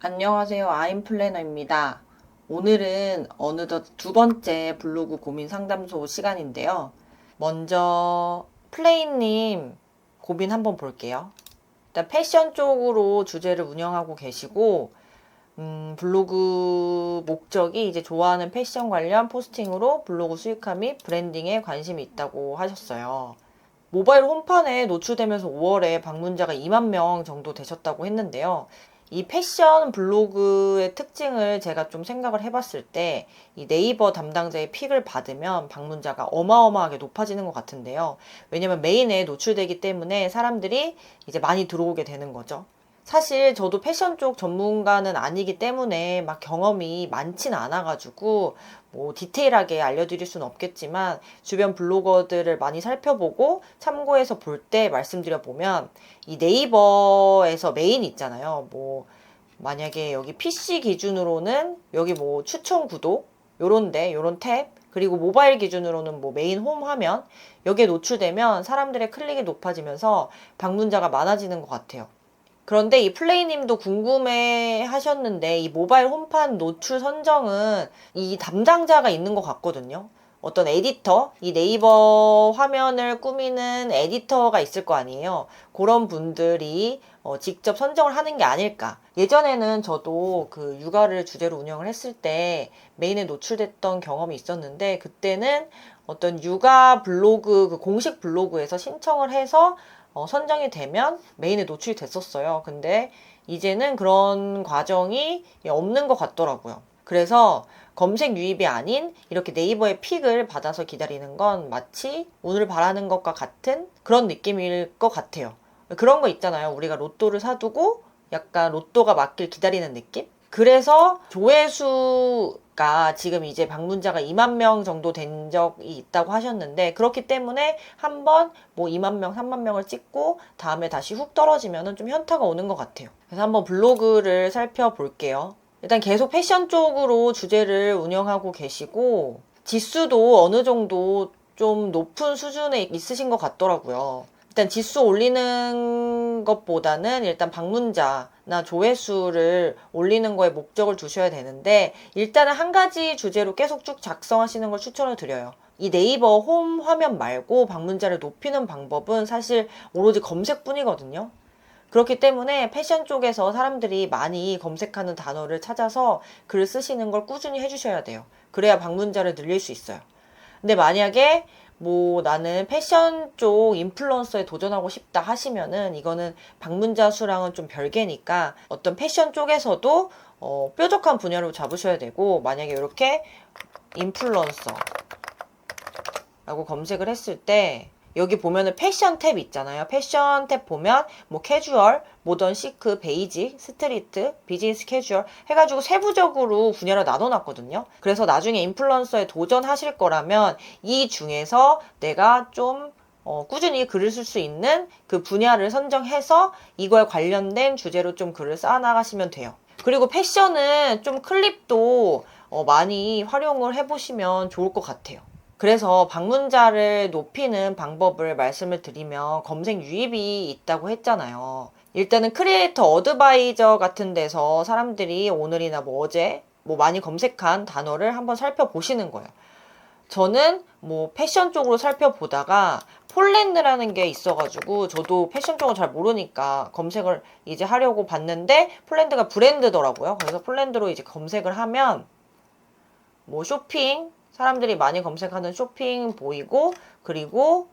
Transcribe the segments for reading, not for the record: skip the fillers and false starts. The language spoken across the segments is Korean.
안녕하세요. 아임 플래너입니다. 오늘은 어느덧 두 번째 블로그 고민 상담소 시간인데요. 먼저 플레이님 고민 한번 볼게요. 일단 패션 쪽으로 주제를 운영하고 계시고, 블로그 목적이 이제 좋아하는 패션 관련 포스팅으로 블로그 수익화 및 브랜딩에 관심이 있다고 하셨어요. 모바일 홈판에 노출되면서 5월에 방문자가 2만 명 정도 되셨다고 했는데요. 이 패션 블로그의 특징을 제가 좀 생각을 해봤을 때, 이 네이버 담당자의 픽을 받으면 방문자가 어마어마하게 높아지는 것 같은데요. 왜냐면 메인에 노출되기 때문에 사람들이 이제 많이 들어오게 되는 거죠. 사실 저도 패션 쪽 전문가는 아니기 때문에 막 경험이 많진 않아가지고 뭐 디테일하게 알려드릴 수는 없겠지만, 주변 블로거들을 많이 살펴보고 참고해서 볼 때 말씀드려 보면, 이 네이버에서 메인 있잖아요. 뭐 만약에 여기 PC 기준으로는 여기 뭐 추천 구독 요런데 요런 탭, 그리고 모바일 기준으로는 뭐 메인 홈 화면, 여기에 노출되면 사람들의 클릭이 높아지면서 방문자가 많아지는 것 같아요. 그런데 이 플레이님도 궁금해 하셨는데, 이 모바일 홈판 노출 선정은 이 담당자가 있는 것 같거든요. 어떤 에디터, 이 네이버 화면을 꾸미는 에디터가 있을 거 아니에요. 그런 분들이 직접 선정을 하는 게 아닐까. 예전에는 저도 그 육아를 주제로 운영을 했을 때 메인에 노출됐던 경험이 있었는데, 그때는 어떤 육아 블로그, 그 공식 블로그에서 신청을 해서 선정이 되면 메인에 노출이 됐었어요. 근데 이제는 그런 과정이 없는 것 같더라고요. 그래서 검색 유입이 아닌 이렇게 네이버의 픽을 받아서 기다리는 건 마치 오늘 바라는 것과 같은 그런 느낌일 것 같아요. 그런 거 있잖아요. 우리가 로또를 사두고 약간 로또가 맞길 기다리는 느낌? 그래서 조회수가 지금 이제 방문자가 2만 명 정도 된 적이 있다고 하셨는데, 그렇기 때문에 한번 뭐 2만 명, 3만 명을 찍고 다음에 다시 훅 떨어지면은 좀 현타가 오는 것 같아요. 그래서 한번 블로그를 살펴볼게요. 일단 계속 패션 쪽으로 주제를 운영하고 계시고, 지수도 어느 정도 좀 높은 수준에 있으신 것 같더라고요. 일단 지수 올리는 것보다는 일단 방문자나 조회수를 올리는 거에 목적을 두셔야 되는데, 일단은 한 가지 주제로 계속 쭉 작성하시는 걸 추천을 드려요. 이 네이버 홈 화면 말고 방문자를 높이는 방법은 사실 오로지 검색뿐이거든요. 그렇기 때문에 패션 쪽에서 사람들이 많이 검색하는 단어를 찾아서 글을 쓰시는 걸 꾸준히 해주셔야 돼요. 그래야 방문자를 늘릴 수 있어요. 근데 만약에 뭐 나는 패션 쪽 인플루언서에 도전하고 싶다 하시면은, 이거는 방문자 수랑은 좀 별개니까 어떤 패션 쪽에서도 뾰족한 분야로 잡으셔야 되고, 만약에 이렇게 인플루언서라고 검색을 했을 때 여기 보면은 패션 탭 있잖아요. 패션 탭 보면 뭐 캐주얼, 모던 시크, 베이직, 스트리트, 비즈니스 캐주얼 해가지고 세부적으로 분야를 나눠놨거든요. 그래서 나중에 인플루언서에 도전하실 거라면 이 중에서 내가 좀 꾸준히 글을 쓸 수 있는 그 분야를 선정해서 이거에 관련된 주제로 좀 글을 쌓아나가시면 돼요. 그리고 패션은 좀 클립도 많이 활용을 해보시면 좋을 것 같아요. 그래서 방문자를 높이는 방법을 말씀을 드리면, 검색 유입이 있다고 했잖아요. 일단은 크리에이터 어드바이저 같은 데서 사람들이 오늘이나 뭐 어제 뭐 많이 검색한 단어를 한번 살펴보시는 거예요. 저는 뭐 패션 쪽으로 살펴보다가 폴랜드라는 게 있어가지고, 저도 패션 쪽은 잘 모르니까 검색을 이제 하려고 봤는데 폴랜드가 브랜드더라고요. 그래서 폴랜드로 이제 검색을 하면 뭐 쇼핑, 사람들이 많이 검색하는 쇼핑 보이고, 그리고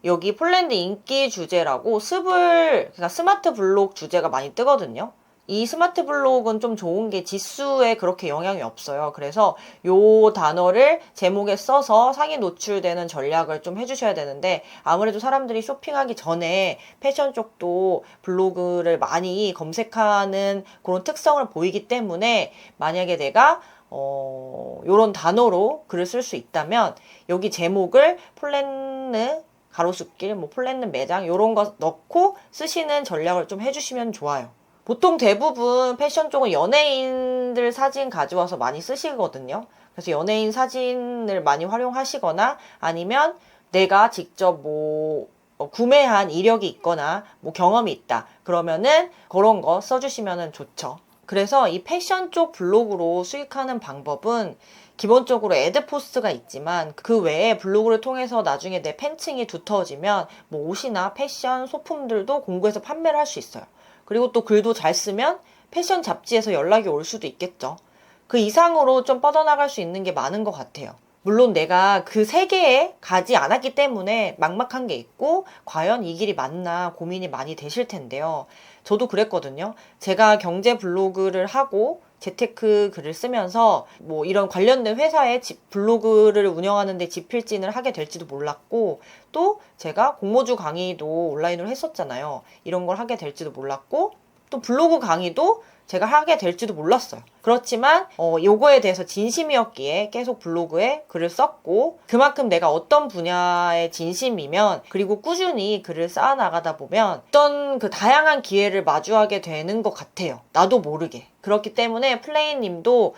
여기 폴란드 인기 주제라고 그러니까 스마트 블록 주제가 많이 뜨거든요. 이 스마트 블록은 좀 좋은 게 지수에 그렇게 영향이 없어요. 그래서 요 단어를 제목에 써서 상위 노출되는 전략을 좀 해주셔야 되는데, 아무래도 사람들이 쇼핑하기 전에 패션 쪽도 블로그를 많이 검색하는 그런 특성을 보이기 때문에, 만약에 내가 요런 단어로 글을 쓸 수 있다면 여기 제목을 폴란드 가로수길, 뭐 폴란드 매장 요런 거 넣고 쓰시는 전략을 좀 해주시면 좋아요. 보통 대부분 패션 쪽은 연예인들 사진 가져와서 많이 쓰시거든요. 그래서 연예인 사진을 많이 활용하시거나, 아니면 내가 직접 뭐 구매한 이력이 있거나 뭐 경험이 있다 그러면은 그런 거 써주시면 좋죠. 그래서 이 패션 쪽 블로그로 수익하는 방법은 기본적으로 애드포스트가 있지만 그 외에 블로그를 통해서 나중에 내 팬층이 두터워지면 뭐 옷이나 패션 소품들도 공구해서 판매를 할 수 있어요. 그리고 또 글도 잘 쓰면 패션 잡지에서 연락이 올 수도 있겠죠. 그 이상으로 좀 뻗어나갈 수 있는 게 많은 것 같아요. 물론 내가 그 세계에 가지 않았기 때문에 막막한 게 있고 과연 이 길이 맞나 고민이 많이 되실 텐데요. 저도 그랬거든요. 제가 경제 블로그를 하고 재테크 글을 쓰면서 뭐 이런 관련된 회사의 블로그를 운영하는데 지필진을 하게 될지도 몰랐고, 또 제가 공모주 강의도 온라인으로 했었잖아요. 이런 걸 하게 될지도 몰랐고, 또 블로그 강의도 제가 하게 될지도 몰랐어요. 그렇지만 요거에 대해서 진심이었기에 계속 블로그에 글을 썼고, 그만큼 내가 어떤 분야에 진심이면 그리고 꾸준히 글을 쌓아나가다 보면 어떤 그 다양한 기회를 마주하게 되는 것 같아요. 나도 모르게. 그렇기 때문에 플레이님도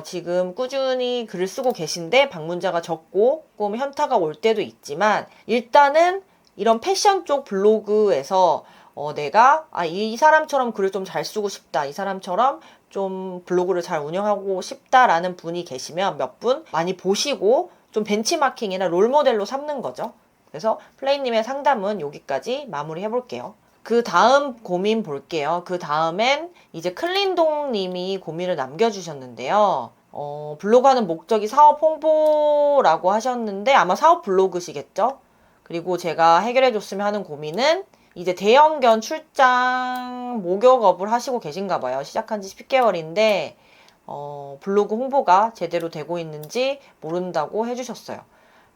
지금 꾸준히 글을 쓰고 계신데 방문자가 적고 조금 현타가 올 때도 있지만, 일단은 이런 패션 쪽 블로그에서 내가 이 사람처럼 글을 좀 잘 쓰고 싶다, 이 사람처럼 좀 블로그를 잘 운영하고 싶다라는 분이 계시면 몇 분 많이 보시고 좀 벤치마킹이나 롤모델로 삼는 거죠. 그래서 플레이님의 상담은 여기까지 마무리 해볼게요. 그 다음 고민 볼게요. 그 다음엔 이제 클린동 님이 고민을 남겨주셨는데요. 블로그 하는 목적이 사업 홍보라고 하셨는데 아마 사업 블로그시겠죠? 그리고 제가 해결해줬으면 하는 고민은 이제 대형견 출장 목욕업을 하시고 계신가 봐요. 시작한 지 10개월인데 블로그 홍보가 제대로 되고 있는지 모른다고 해주셨어요.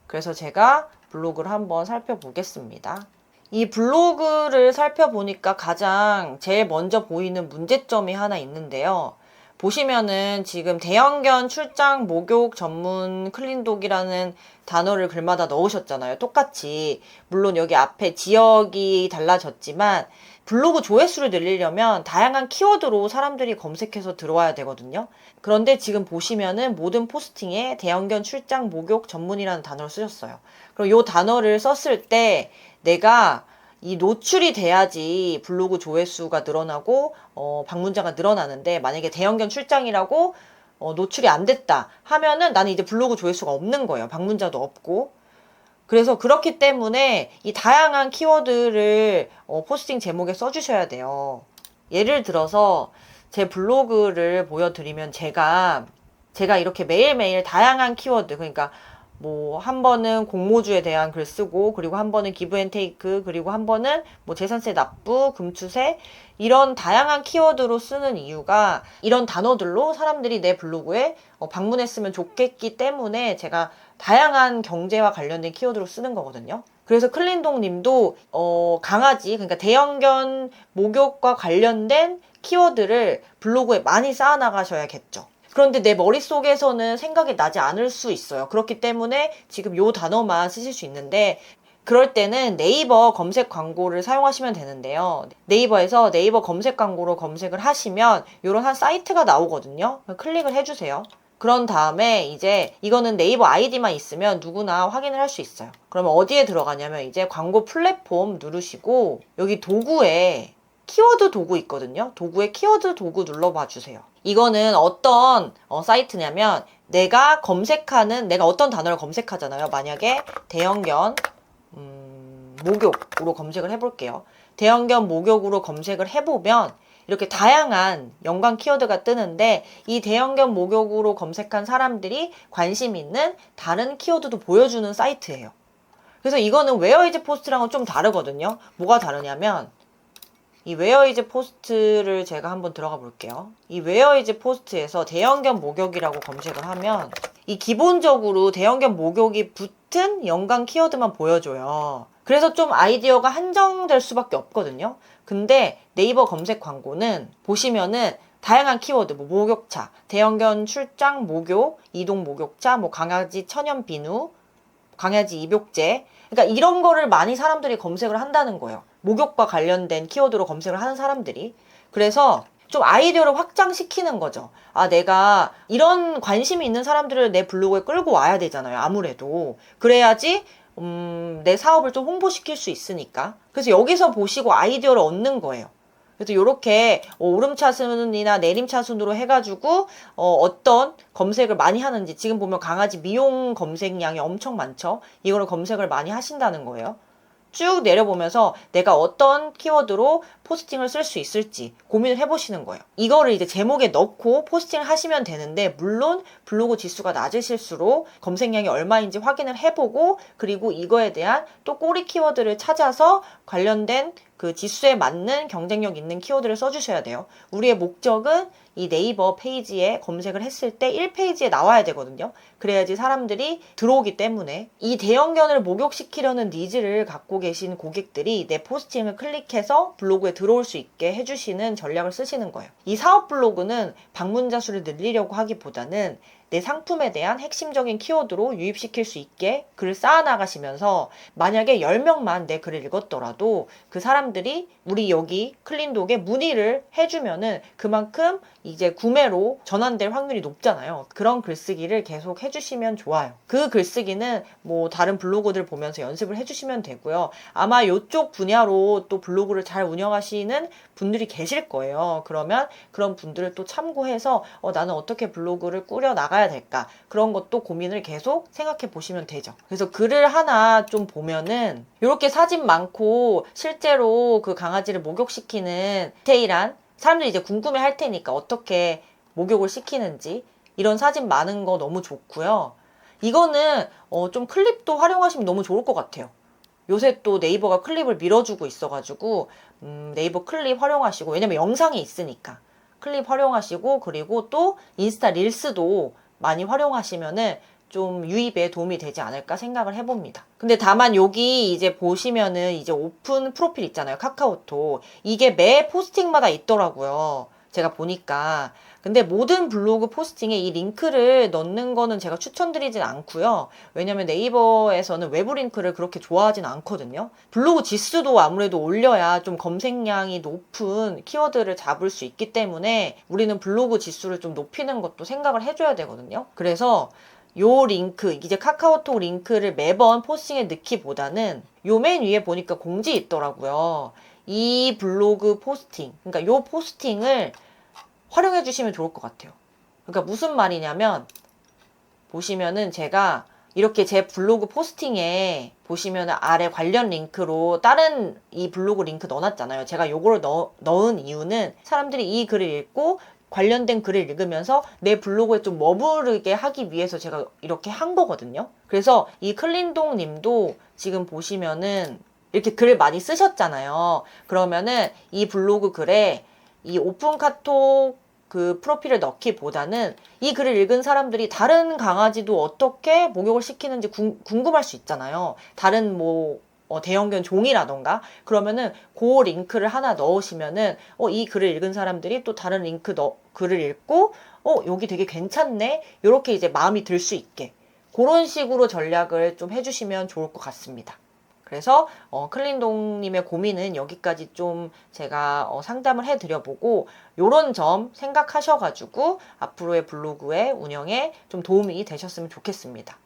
그래서 제가 블로그를 한번 살펴보겠습니다. 이 블로그를 살펴보니까 가장 제일 먼저 보이는 문제점이 하나 있는데요. 보시면은 지금 대형견 출장 목욕 전문 클린독이라는 단어를 글마다 넣으셨잖아요. 똑같이. 물론 여기 앞에 지역이 달라졌지만 블로그 조회수를 늘리려면 다양한 키워드로 사람들이 검색해서 들어와야 되거든요. 그런데 지금 보시면은 모든 포스팅에 대형견 출장 목욕 전문이라는 단어를 쓰셨어요. 그럼 이 단어를 썼을 때 내가 이 노출이 돼야지 블로그 조회수가 늘어나고 방문자가 늘어나는데, 만약에 대형견 출장이라고 노출이 안 됐다 하면은 나는 이제 블로그 조회수가 없는 거예요. 방문자도 없고. 그래서 그렇기 때문에 이 다양한 키워드를 포스팅 제목에 써주셔야 돼요. 예를 들어서 제 블로그를 보여드리면 제가 이렇게 매일매일 다양한 키워드, 그러니까 뭐 한 번은 공모주에 대한 글 쓰고, 그리고 한 번은 기브앤테이크, 그리고 한 번은 뭐 재산세 납부, 금추세, 이런 다양한 키워드로 쓰는 이유가 이런 단어들로 사람들이 내 블로그에 방문했으면 좋겠기 때문에 제가 다양한 경제와 관련된 키워드로 쓰는 거거든요. 그래서 클린동 님도 강아지, 그러니까 대형견 목욕과 관련된 키워드를 블로그에 많이 쌓아 나가셔야겠죠. 그런데 내 머릿속에서는 생각이 나지 않을 수 있어요. 그렇기 때문에 지금 요 단어만 쓰실 수 있는데, 그럴 때는 네이버 검색 광고를 사용하시면 되는데요. 네이버에서 네이버 검색 광고로 검색을 하시면 요런 한 사이트가 나오거든요. 클릭을 해주세요. 그런 다음에 이제 이거는 네이버 아이디만 있으면 누구나 확인을 할 수 있어요. 그러면 어디에 들어가냐면 이제 광고 플랫폼 누르시고 여기 도구에 키워드 도구 있거든요. 도구에 키워드 도구 눌러봐 주세요. 이거는 어떤 사이트냐면 내가 어떤 단어를 검색하잖아요. 만약에 대형견 목욕으로 검색을 해볼게요. 대형견 목욕으로 검색을 해보면 이렇게 다양한 연관 키워드가 뜨는데, 이 대형견 목욕으로 검색한 사람들이 관심 있는 다른 키워드도 보여주는 사이트예요. 그래서 이거는 웨어이즈 포스트랑은 좀 다르거든요. 뭐가 다르냐면 이 웨어이즈 포스트를 제가 한번 들어가 볼게요. 이 웨어이즈 포스트에서 대형견 목욕이라고 검색을 하면 이 기본적으로 대형견 목욕이 붙은 연관 키워드만 보여줘요. 그래서 좀 아이디어가 한정될 수밖에 없거든요. 근데 네이버 검색 광고는 보시면은 다양한 키워드, 뭐 목욕차, 대형견 출장 목욕, 이동 목욕차, 뭐 강아지 천연 비누, 강아지 입욕제, 그러니까 이런 거를 많이 사람들이 검색을 한다는 거예요. 목욕과 관련된 키워드로 검색을 하는 사람들이. 그래서 좀 아이디어를 확장시키는 거죠. 내가 이런 관심이 있는 사람들을 내 블로그에 끌고 와야 되잖아요. 아무래도. 그래야지 내 사업을 좀 홍보시킬 수 있으니까. 그래서 여기서 보시고 아이디어를 얻는 거예요. 그래서 이렇게 오름차순이나 내림차순으로 해가지고 어떤 검색을 많이 하는지, 지금 보면 강아지 미용 검색량이 엄청 많죠. 이거를 검색을 많이 하신다는 거예요. 쭉 내려보면서 내가 어떤 키워드로 포스팅을 쓸 수 있을지 고민을 해보시는 거예요. 이거를 이제 제목에 넣고 포스팅을 하시면 되는데, 물론 블로그 지수가 낮으실수록 검색량이 얼마인지 확인을 해보고, 그리고 이거에 대한 또 꼬리 키워드를 찾아서 관련된 그 지수에 맞는 경쟁력 있는 키워드를 써주셔야 돼요. 우리의 목적은 이 네이버 페이지에 검색을 했을 때 1페이지에 나와야 되거든요. 그래야지 사람들이 들어오기 때문에, 이 대형견을 목욕시키려는 니즈를 갖고 계신 고객들이 내 포스팅을 클릭해서 블로그에 들어올 수 있게 해주시는 전략을 쓰시는 거예요. 이 사업 블로그는 방문자 수를 늘리려고 하기보다는 내 상품에 대한 핵심적인 키워드로 유입시킬 수 있게 글을 쌓아나가시면서, 만약에 10명만 내 글을 읽었더라도 그 사람들이 우리 여기 클린독에 문의를 해주면은 그만큼 이제 구매로 전환될 확률이 높잖아요. 그런 글쓰기를 계속 해주시면 좋아요. 그 글쓰기는 뭐 다른 블로그들 보면서 연습을 해주시면 되고요. 아마 이쪽 분야로 또 블로그를 잘 운영하시는 분들이 계실 거예요. 그러면 그런 분들을 또 참고해서 나는 어떻게 블로그를 꾸려 나가야 될까, 그런 것도 고민을 계속 생각해 보시면 되죠. 그래서 글을 하나 좀 보면은 이렇게 사진 많고 실제로 그 강아지를 목욕시키는 디테일한, 사람들이 이제 궁금해 할 테니까 어떻게 목욕을 시키는지, 이런 사진 많은 거 너무 좋고요. 이거는 좀 클립도 활용하시면 너무 좋을 것 같아요. 요새 또 네이버가 클립을 밀어주고 있어가지고 네이버 클립 활용하시고, 왜냐면 영상이 있으니까 클립 활용하시고, 그리고 또 인스타 릴스도 많이 활용하시면은 좀 유입에 도움이 되지 않을까 생각을 해봅니다. 근데 다만 여기 이제 보시면은 이제 오픈 프로필 있잖아요. 카카오톡. 이게 매 포스팅마다 있더라고요. 제가 보니까. 근데 모든 블로그 포스팅에 이 링크를 넣는 거는 제가 추천드리진 않고요. 왜냐면 네이버에서는 외부 링크를 그렇게 좋아하진 않거든요. 블로그 지수도 아무래도 올려야 좀 검색량이 높은 키워드를 잡을 수 있기 때문에 우리는 블로그 지수를 좀 높이는 것도 생각을 해줘야 되거든요. 그래서 요 링크, 이제 카카오톡 링크를 매번 포스팅에 넣기보다는 요 맨 위에 보니까 공지 있더라고요. 이 블로그 포스팅, 그러니까 요 포스팅을 활용해 주시면 좋을 것 같아요. 그러니까 무슨 말이냐면, 보시면은 제가 이렇게 제 블로그 포스팅에 보시면은 아래 관련 링크로 다른 이 블로그 링크 넣어놨잖아요. 제가 요거를 넣은 이유는 사람들이 이 글을 읽고 관련된 글을 읽으면서 내 블로그에 좀 머무르게 하기 위해서 제가 이렇게 한 거거든요. 그래서 이 클린동 님도 지금 보시면은 이렇게 글을 많이 쓰셨잖아요. 그러면은 이 블로그 글에 이 오픈 카톡 그 프로필을 넣기보다는 이 글을 읽은 사람들이 다른 강아지도 어떻게 목욕을 시키는지 궁금할 수 있잖아요. 다른 뭐 대형견 종이라던가. 그러면은 그 링크를 하나 넣으시면은 이 글을 읽은 사람들이 또 다른 글을 읽고 여기 되게 괜찮네, 이렇게 이제 마음이 들 수 있게 그런 식으로 전략을 좀 해주시면 좋을 것 같습니다. 그래서 클린동님의 고민은 여기까지 좀 제가 상담을 해드려보고, 요런 점 생각하셔가지고 앞으로의 블로그의 운영에 좀 도움이 되셨으면 좋겠습니다.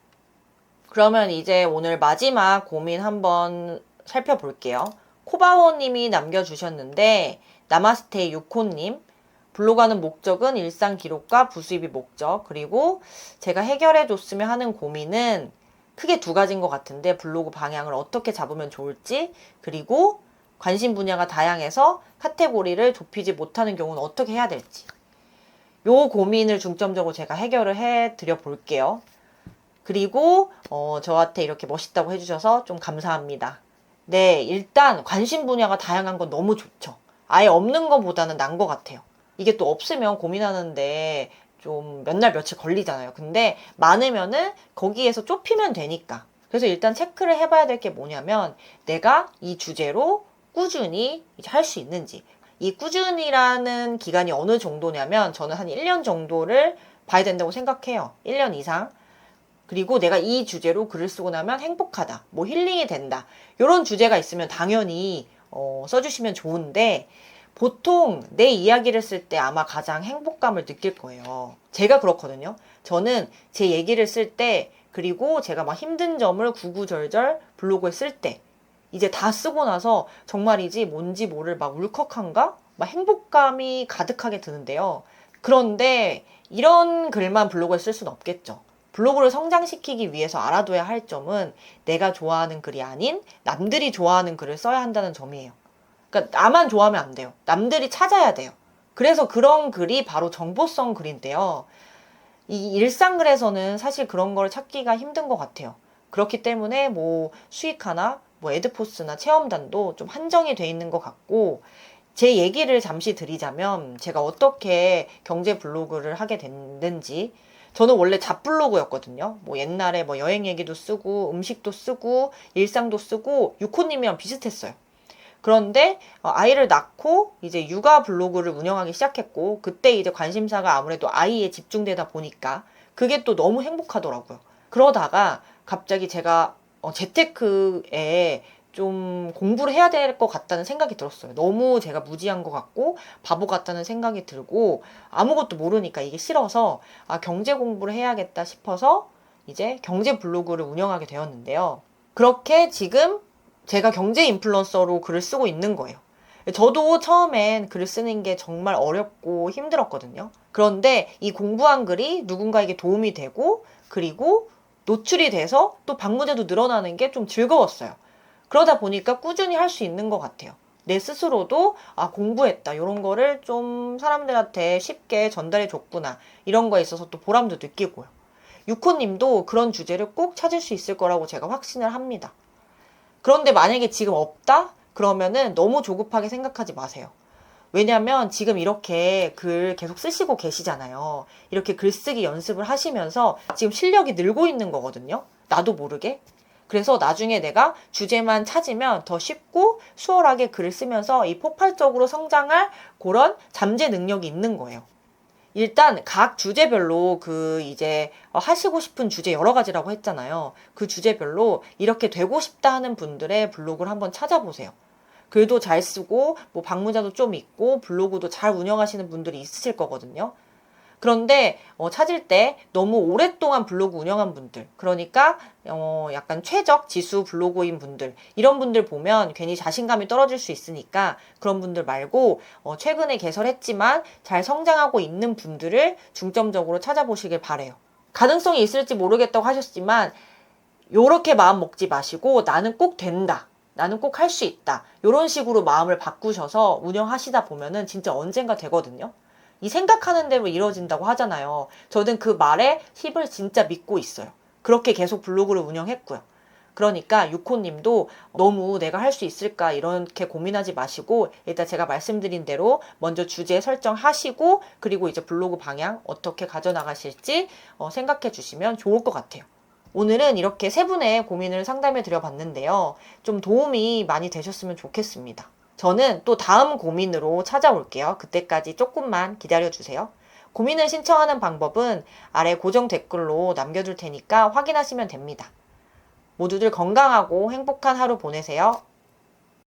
그러면 이제 오늘 마지막 고민 한번 살펴볼게요. 코바오님이 남겨주셨는데, 나마스테 유코님, 블로그하는 목적은 일상 기록과 부수입이 목적, 그리고 제가 해결해줬으면 하는 고민은 크게 두 가지인 것 같은데, 블로그 방향을 어떻게 잡으면 좋을지, 그리고 관심 분야가 다양해서 카테고리를 좁히지 못하는 경우는 어떻게 해야 될지, 요 고민을 중점적으로 제가 해결을 해드려 볼게요. 그리고 저한테 이렇게 멋있다고 해주셔서 좀 감사합니다. 네, 일단 관심 분야가 다양한 건 너무 좋죠. 아예 없는 것보다는 난 것 같아요. 이게 또 없으면 고민하는데 좀 몇 날 며칠 걸리잖아요. 근데 많으면은 거기에서 좁히면 되니까. 그래서 일단 체크를 해봐야 될 게 뭐냐면, 내가 이 주제로 꾸준히 이제 할 수 있는지. 이 꾸준히라는 기간이 어느 정도냐면, 저는 한 1년 정도를 봐야 된다고 생각해요. 1년 이상. 그리고 내가 이 주제로 글을 쓰고 나면 행복하다, 뭐 힐링이 된다, 이런 주제가 있으면 당연히 써주시면 좋은데, 보통 내 이야기를 쓸 때 아마 가장 행복감을 느낄 거예요. 제가 그렇거든요. 저는 제 얘기를 쓸 때, 그리고 제가 막 힘든 점을 구구절절 블로그에 쓸 때, 이제 다 쓰고 나서 정말이지 뭔지 모를 막 울컥한가? 막 행복감이 가득하게 드는데요. 그런데 이런 글만 블로그에 쓸 수는 없겠죠. 블로그를 성장시키기 위해서 알아둬야 할 점은 내가 좋아하는 글이 아닌 남들이 좋아하는 글을 써야 한다는 점이에요. 그러니까 나만 좋아하면 안 돼요. 남들이 찾아야 돼요. 그래서 그런 글이 바로 정보성 글인데요. 이 일상글에서는 사실 그런 걸 찾기가 힘든 것 같아요. 그렇기 때문에 뭐 수익하나 뭐 에드포스나 체험단도 좀 한정이 돼 있는 것 같고, 제 얘기를 잠시 드리자면 제가 어떻게 경제 블로그를 하게 됐는지. 저는 원래 잡블로그였거든요. 뭐 옛날에 뭐 여행 얘기도 쓰고 음식도 쓰고 일상도 쓰고 유코님이랑 비슷했어요. 그런데 아이를 낳고 이제 육아 블로그를 운영하기 시작했고, 그때 이제 관심사가 아무래도 아이에 집중되다 보니까 그게 또 너무 행복하더라고요. 그러다가 갑자기 제가 재테크에 좀 공부를 해야 될 것 같다는 생각이 들었어요. 너무 제가 무지한 것 같고 바보 같다는 생각이 들고 아무것도 모르니까 이게 싫어서 경제 공부를 해야겠다 싶어서 이제 경제 블로그를 운영하게 되었는데요. 그렇게 지금 제가 경제 인플루언서로 글을 쓰고 있는 거예요. 저도 처음엔 글을 쓰는 게 정말 어렵고 힘들었거든요. 그런데 이 공부한 글이 누군가에게 도움이 되고, 그리고 노출이 돼서 또 방문자도 늘어나는 게 좀 즐거웠어요. 그러다 보니까 꾸준히 할 수 있는 것 같아요. 내 스스로도 공부했다, 이런 거를 좀 사람들한테 쉽게 전달해 줬구나, 이런 거에 있어서 또 보람도 느끼고요. 유코님도 그런 주제를 꼭 찾을 수 있을 거라고 제가 확신을 합니다. 그런데 만약에 지금 없다? 그러면은 너무 조급하게 생각하지 마세요. 왜냐면 지금 이렇게 글 계속 쓰시고 계시잖아요. 이렇게 글쓰기 연습을 하시면서 지금 실력이 늘고 있는 거거든요. 나도 모르게. 그래서 나중에 내가 주제만 찾으면 더 쉽고 수월하게 글을 쓰면서 이 폭발적으로 성장할 그런 잠재 능력이 있는 거예요. 일단 각 주제별로 그 이제 하시고 싶은 주제 여러 가지라고 했잖아요. 그 주제별로 이렇게 되고 싶다 하는 분들의 블로그를 한번 찾아보세요. 글도 잘 쓰고 뭐 방문자도 좀 있고 블로그도 잘 운영하시는 분들이 있으실 거거든요. 그런데 찾을 때 너무 오랫동안 블로그 운영한 분들, 그러니까 약간 최적 지수 블로그인 분들, 이런 분들 보면 괜히 자신감이 떨어질 수 있으니까 그런 분들 말고 최근에 개설했지만 잘 성장하고 있는 분들을 중점적으로 찾아보시길 바래요. 가능성이 있을지 모르겠다고 하셨지만 요렇게 마음 먹지 마시고 나는 꼭 된다, 나는 꼭 할 수 있다, 이런 식으로 마음을 바꾸셔서 운영하시다 보면은 진짜 언젠가 되거든요. 이 생각하는 대로 이루어진다고 하잖아요. 저는 그 말에 힘을 진짜 믿고 있어요. 그렇게 계속 블로그를 운영했고요. 그러니까 유코님도 너무 내가 할 수 있을까 이렇게 고민하지 마시고 일단 제가 말씀드린 대로 먼저 주제 설정하시고, 그리고 이제 블로그 방향 어떻게 가져나가실지 생각해 주시면 좋을 것 같아요. 오늘은 이렇게 세 분의 고민을 상담해 드려 봤는데요. 좀 도움이 많이 되셨으면 좋겠습니다. 저는 또 다음 고민으로 찾아올게요. 그때까지 조금만 기다려주세요. 고민을 신청하는 방법은 아래 고정 댓글로 남겨둘 테니까 확인하시면 됩니다. 모두들 건강하고 행복한 하루 보내세요.